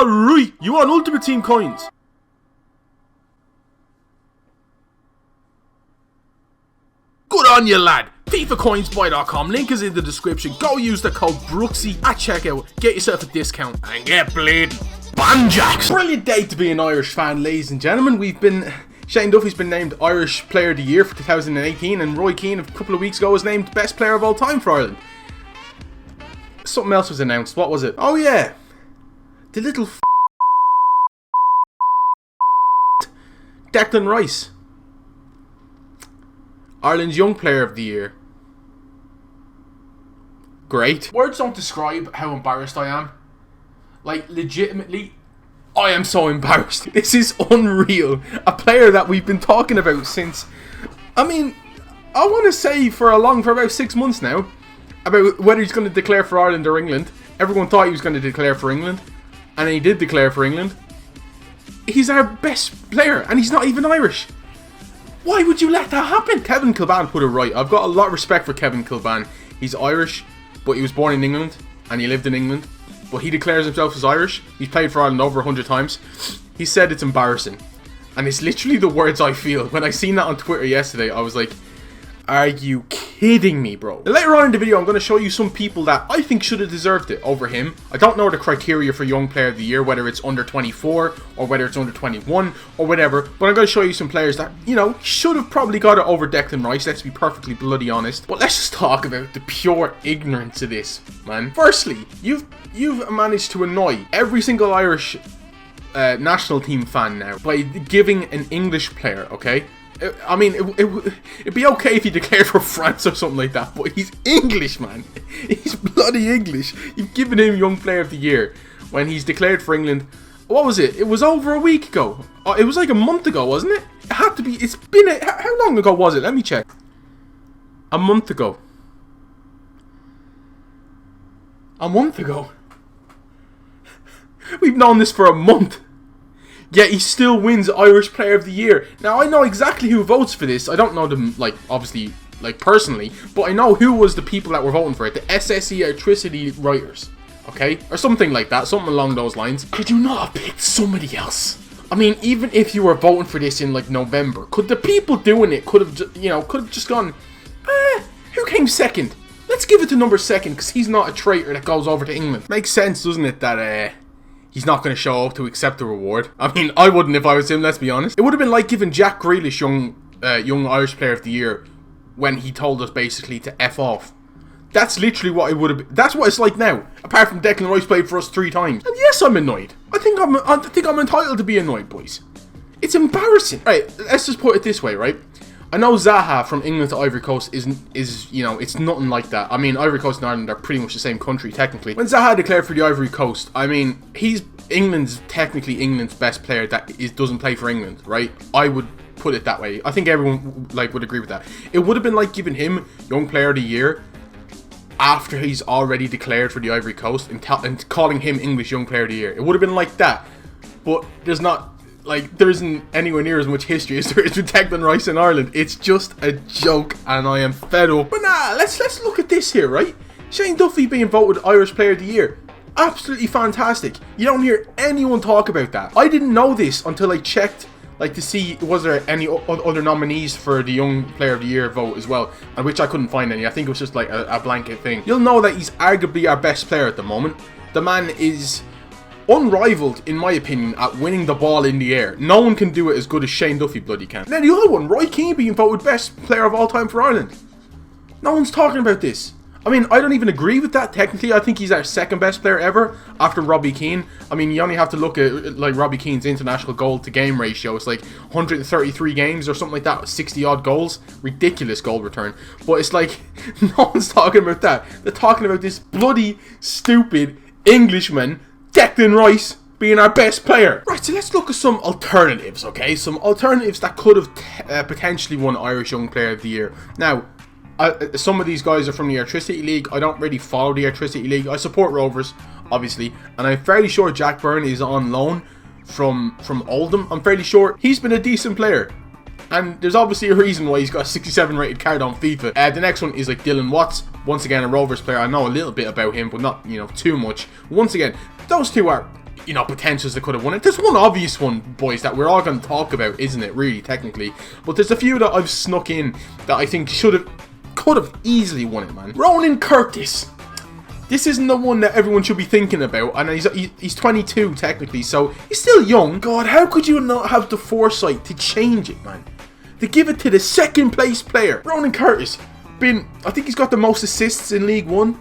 Alright, you want Ultimate Team coins? Good on you, lad. FIFAcoinsbuy.com, link is in the description. Go use the code Brooksy at checkout, get yourself a discount and get bleeding. Banjacks! Brilliant day to be an Irish fan, ladies and gentlemen. Shane Duffy's been named Irish Player of the Year for 2018, and Roy Keane a couple of weeks ago was named Best Player of All Time for Ireland. Something else was announced. What was it? Oh yeah, the little Declan Rice, Ireland's Young Player of the Year. Great. Words don't describe how embarrassed I am. Like, legitimately, I am so embarrassed. This is unreal. A player that we've been talking about since, I want to say for about 6 months now, about whether he's going to declare for Ireland or England. Everyone thought he was going to declare for England, and he did declare for England. He's our best player, and he's not even Irish. Why would you let that happen? Kevin Kilban put it right. I've got a lot of respect for Kevin Kilban. He's Irish, but he was born in England, and he lived in England. But he declares himself as Irish. He's played for Ireland over 100 times. He said it's embarrassing. And it's literally the words I feel. When I seen that on Twitter yesterday, I was like, are you kidding me, bro? Now, later on in the video, I'm going to show you some people that I think should have deserved it over him. I don't know the criteria for Young Player of the Year, whether it's under 24 or whether it's under 21 or whatever. But I'm going to show you some players that, should have probably got it over Declan Rice. Let's be perfectly bloody honest. But let's just talk about the pure ignorance of this, man. Firstly, you've managed to annoy every single Irish national team fan now by giving an English player, okay? It'd be okay if he declared for France or something like that, but he's English, man. He's bloody English. You've given him Young Player of the Year when he's declared for England. What was it? It was over a week ago. It was like a month ago, wasn't it? It had to be. It's been how long ago was it? Let me check. A month ago. A month ago. We've known this for a month. Yet he still wins Irish Player of the Year. Now, I know exactly who votes for this. I don't know them, obviously, personally. But I know who was the people that were voting for it. The SSE Electricity Writers. Okay? Or something like that. Something along those lines. Could you not have picked somebody else? Even if you were voting for this in, November, could the people doing it could have just gone, who came second? Let's give it to number second, because he's not a traitor that goes over to England. Makes sense, doesn't it, that, he's not going to show up to accept the reward. I wouldn't if I was him, let's be honest. It would have been like giving Jack Grealish Young Irish Player of the Year when he told us basically to F off. That's literally what it would have been. That's what it's like now. Apart from Declan Rice played for us 3 times. And yes, I'm annoyed. I think I'm entitled to be annoyed, boys. It's embarrassing. Right, let's just put it this way, right? I know Zaha from England to Ivory Coast is it's nothing like that. Ivory Coast and Ireland are pretty much the same country, technically. When Zaha declared for the Ivory Coast, he's technically England's best player that doesn't play for England, right? I would put it that way. I think everyone would agree with that. It would have been like giving him Young Player of the Year after he's already declared for the Ivory Coast and calling him English Young Player of the Year. It would have been like that. But there isn't anywhere near as much history as there is with Declan Rice in Ireland. It's just a joke, and I am fed up. But nah, let's look at this here, right? Shane Duffy being voted Irish Player of the Year. Absolutely fantastic. You don't hear anyone talk about that. I didn't know this until I checked, to see was there any other nominees for the Young Player of the Year vote as well, and which I couldn't find any. I think it was just a blanket thing. You'll know that he's arguably our best player at the moment. The man is unrivaled, in my opinion, at winning the ball in the air. No one can do it as good as Shane Duffy bloody can. Now the other one, Roy Keane being voted best player of all time for Ireland. No one's talking about this. I don't even agree with that technically. I think he's our second best player ever after Robbie Keane. You only have to look at Robbie Keane's international goal to game ratio. It's 133 games or something like that, 60 odd goals. Ridiculous goal return. But it's no one's talking about that. They're talking about this bloody stupid Englishman, Declan Rice, being our best player. Right, so let's look at some alternatives, okay? Some alternatives that could have potentially won Irish Young Player of the Year. Now, some of these guys are from the Electricity League. I don't really follow the Electricity League. I support Rovers, obviously, and I'm fairly sure Jack Byrne is on loan from Oldham. I'm fairly sure he's been a decent player. And there's obviously a reason why he's got a 67 rated card on FIFA. The next one is Dylan Watts. Once again, a Rovers player. I know a little bit about him, but not, too much. Once again, those two are you know, potentials that could have won it. There's one obvious one, boys, that we're all going to talk about, isn't it, really, technically? But there's a few that I've snuck in that I think could have easily won it, man. Ronan Curtis. This isn't the one that everyone should be thinking about, and he's 22 technically, so he's still young. God, how could you not have the foresight to change it, man? To give it to the second place player. Ronan Curtis, I think he's got the most assists in League One.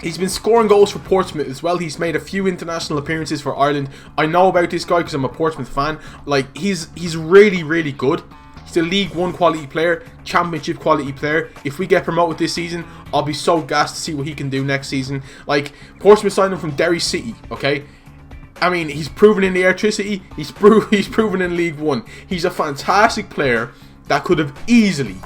He's been scoring goals for Portsmouth as well. He's made a few international appearances for Ireland. I know about this guy because I'm a Portsmouth fan. Like, he's really, really good. He's a League One quality player, Championship quality player. If we get promoted this season, I'll be so gassed to see what he can do next season. Like, Portsmouth signed him from Derry City, okay? I mean, he's proven in the Airtricity. He's proven in League One. He's a fantastic player that could have easily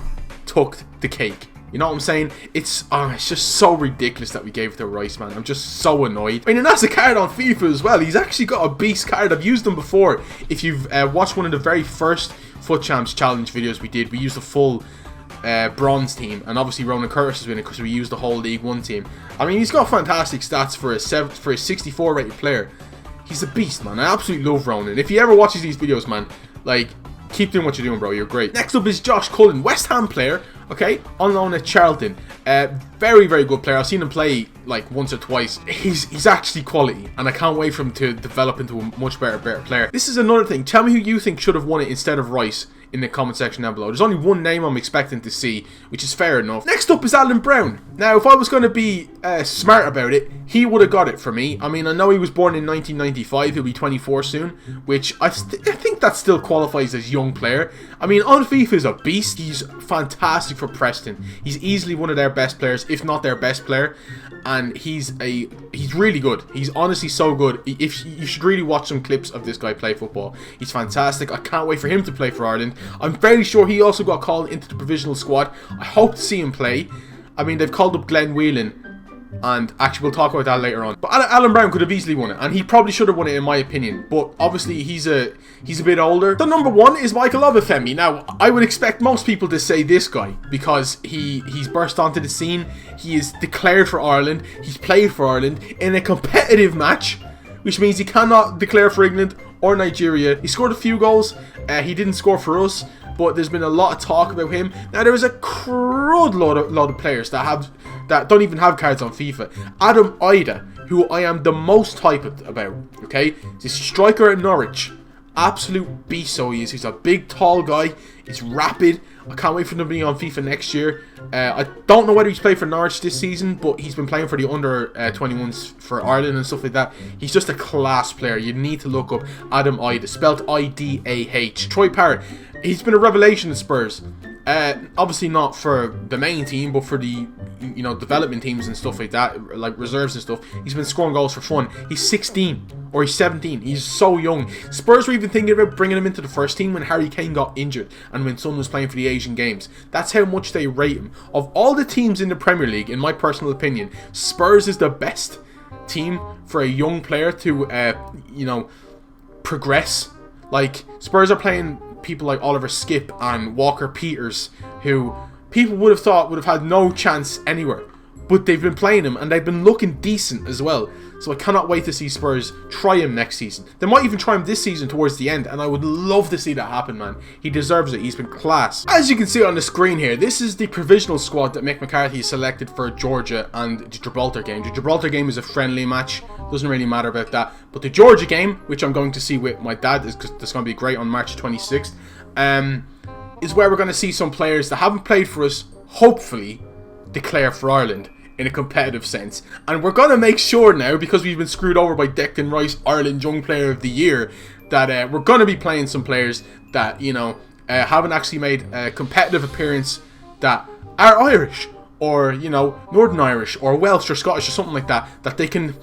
took the cake. You know what I'm saying? It's just so ridiculous that we gave it to Rice, man. I'm just so annoyed. I mean, and that's a card on FIFA as well. He's actually got a beast card. I've used them before. If you've watched one of the very first Foot Champs Challenge videos we did, we used the full bronze team. And obviously Ronan Curtis is winning because we used the whole League One team. I mean, he's got fantastic stats for a 64 rated player. He's a beast, man. I absolutely love Ronan. If he ever watches these videos, man, like, keep doing what you're doing, bro. You're great. Next up is Josh Cullen, West Ham player. Okay, on loan at Charlton. Very, very good player. I've seen him play like once or twice. He's actually quality, and I can't wait for him to develop into a much better player. This is another thing. Tell me who you think should have won it instead of Rice in the comment section down below. There's only one name I'm expecting to see, which is fair enough. Next up is Alan Brown. Now, if I was going to be smart about it, he would have got it for me. I mean, I know he was born in 1995. He'll be 24 soon, which I think that still qualifies as young player. I mean, on FIFA is a beast. He's fantastic for Preston. He's easily one of their best players, if not their best player. And he's really good. He's honestly so good. You should really watch some clips of this guy play football. He's fantastic. I can't wait for him to play for Ireland. I'm very sure he also got called into the provisional squad. I hope to see him play. I mean, they've called up Glenn Whelan, and actually we'll talk about that later on. But Alan Brown could have easily won it, and he probably should have won it in my opinion. But obviously he's a bit older. The number one is Michael Obafemi. Now, I would expect most people to say this guy because he's burst onto the scene. He is declared for Ireland. He's played for Ireland in a competitive match, which means he cannot declare for England or Nigeria. He scored a few goals. He didn't score for us, but there's been a lot of talk about him. Now, there is a crud load of players that don't even have cards on FIFA. Adam Ida, who I am the most hyped about, okay? He's a striker at Norwich. Absolute beast, so he is. He's a big, tall guy. He's rapid. I can't wait for him to be on FIFA next year. I don't know whether he's played for Norwich this season, but he's been playing for the under 21s for Ireland and stuff like that. He's just a class player. You need to look up Adam Ida, spelled I-D-A-H. Troy Parrott, he's been a revelation at Spurs. Obviously not for the main team, but for the development teams and stuff like that, like reserves and stuff. He's been scoring goals for fun. He's 16 or he's 17. He's so young. Spurs were even thinking about bringing him into the first team when Harry Kane got injured and when Son was playing for the Asian Games. That's how much they rate him. Of all the teams in the Premier League, in my personal opinion, Spurs is the best team for a young player to progress. Like, Spurs are playing people like Oliver Skipp and Walker Peters, who people would have thought would have had no chance anywhere, but they've been playing him and they've been looking decent as well. So I cannot wait to see Spurs try him next season. They might even try him this season towards the end, and I would love to see that happen, man. He deserves it. He's been class. As you can see on the screen here, this is the provisional squad that Mick McCarthy selected for Georgia and the Gibraltar game. The Gibraltar game is a friendly match. Doesn't really matter about that. But the Georgia game, which I'm going to see with my dad, that's going to be great on March 26th, is where we're going to see some players that haven't played for us, hopefully, declare for Ireland in a competitive sense. And we're going to make sure now, because we've been screwed over by Declan Rice, Ireland Young Player of the Year, that we're going to be playing some players that, haven't actually made a competitive appearance that are Irish, or, Northern Irish, or Welsh, or Scottish, or something like that, that they can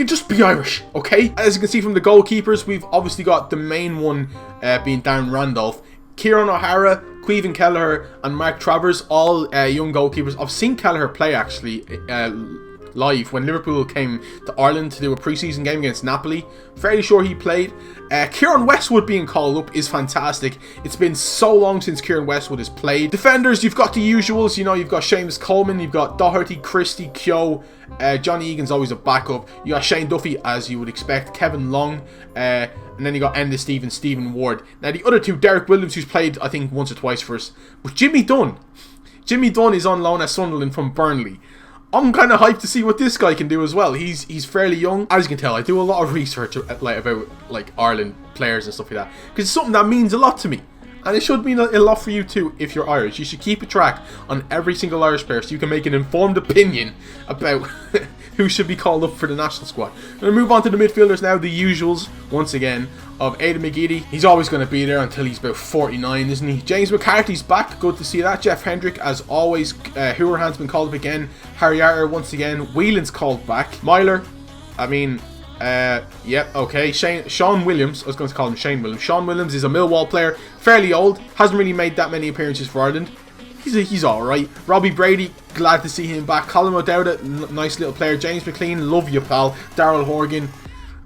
just be Irish, okay? As you can see from the goalkeepers, we've obviously got the main one being Darren Randolph, Kieran O'Hara, Caoimhin Kelleher and Mark Travers, all young goalkeepers. I've seen Kelleher play actually live when Liverpool came to Ireland to do a pre-season game against Napoli. Fairly sure he played. Kieran Westwood being called up is fantastic. It's been so long since Kieran Westwood has played. Defenders, you've got the usuals. You know, you've got Seamus Coleman, you've got Doherty, Christie, Keogh. Johnny Egan's always a backup. You got Shane Duffy, as you would expect. Kevin Long. And then you got Enda Stevens, Stephen Ward. Now, the other two, Derek Williams, who's played, I think, once or twice for us. But Jimmy Dunn. Jimmy Dunn is on loan at Sunderland from Burnley. I'm kind of hyped to see what this guy can do as well. He's fairly young. As you can tell, I do a lot of research about Ireland players and stuff like that, because it's something that means a lot to me, and it should mean a lot for you too if you're Irish. You should keep a track on every single Irish player so you can make an informed opinion about who should be called up for the national squad. I'm going to move on to the midfielders now. The usuals, once again, of Aidan McGeady. He's always going to be there until he's about 49, isn't he? James McCarthy's back. Good to see that. Jeff Hendrick, as always. Hurahan's been called up again. Harry Arter, once again. Whelan's called back. Myler, I mean, yep, okay. Sean Williams, I was going to call him Shane Williams. Sean Williams is a Millwall player. Fairly old. Hasn't really made that many appearances for Ireland. He's alright. Robbie Brady, glad to see him back. Colin O'Dowda, nice little player. James McLean, love you, pal. Daryl Horgan,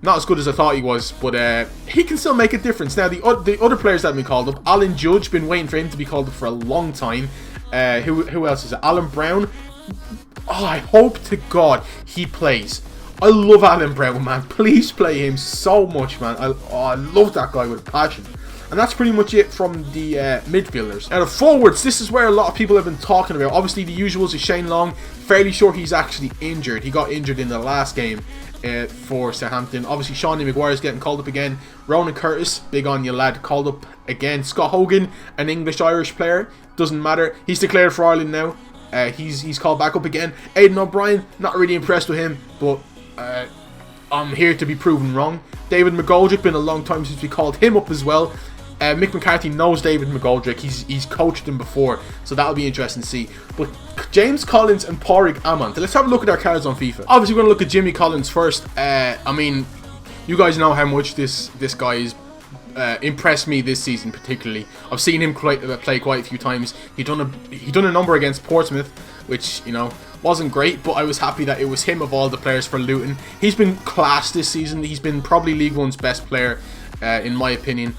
not as good as I thought he was, but he can still make a difference. Now, the other players that have been called up, Alan Judge, been waiting for him to be called up for a long time. Who else is it? Alan Brown. Oh, I hope to God he plays. I love Alan Brown, man. Please play him so much, man. I love that guy with passion. And that's pretty much it from the midfielders. Now the forwards, this is where a lot of people have been talking about. Obviously the usuals is Shane Long. Fairly sure he's actually injured. He got injured in the last game for Southampton. Obviously Shawnee Maguire is getting called up again. Ronan Curtis, big on you lad, called up again. Scott Hogan, an English-Irish player. Doesn't matter. He's declared for Ireland now. He's called back up again. Aidan O'Brien, not really impressed with him, but I'm here to be proven wrong. David McGoldrick, been a long time since we called him up as well. Mick McCarthy knows David McGoldrick. He's coached him before, so that'll be interesting to see. But James Collins and Pádraig Amond. Let's have a look at our cards on FIFA. Obviously, we're going to look at Jimmy Collins first. I mean, you guys know how much this guy is impressed me this season, particularly. I've seen him play quite a few times. He done a number against Portsmouth, which, you know, wasn't great, but I was happy that it was him of all the players for Luton. He's been class this season. He's been probably League One's best player, in my opinion.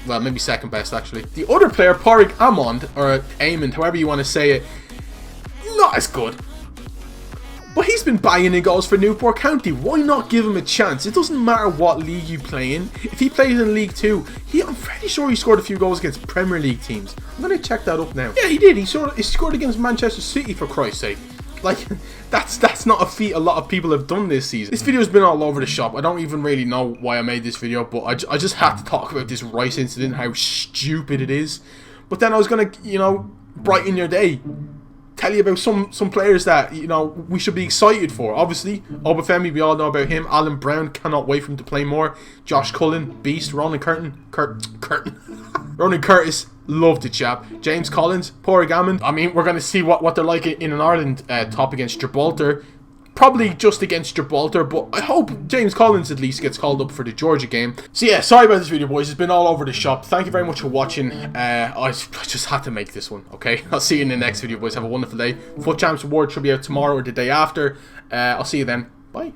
Well, maybe second best, actually. The other player, Pádraig Amond, or Amond, however you want to say it, not as good. But he's been banging in goals for Newport County. Why not give him a chance? It doesn't matter what league you play in. If he plays in League 2, I'm pretty sure he scored a few goals against Premier League teams. I'm going to check that up now. Yeah, he did. He scored against Manchester City, for Christ's sake. Like, that's not a feat a lot of people have done this season. This video's been all over the shop. I don't even really know why I made this video, but I just had to talk about this Rice incident, how stupid it is. But then I was going to, you know, brighten your day. Tell you about some players that, you know, we should be excited for. Obviously, Obafemi, we all know about him. Alan Brown, cannot wait for him to play more. Josh Cullen, beast. Ronan Curtis, love the chap. James Collins, Pádraig Amond. I mean, we're going to see what they're like in an Ireland top against Gibraltar. Probably just against Gibraltar, but I hope James Collins at least gets called up for the Georgia game. So yeah, sorry about this video, boys. It's been all over the shop. Thank you very much for watching. I just had to make this one, okay? I'll see you in the next video, boys. Have a wonderful day. FUT Champs Award should be out tomorrow or the day after. I'll see you then. Bye.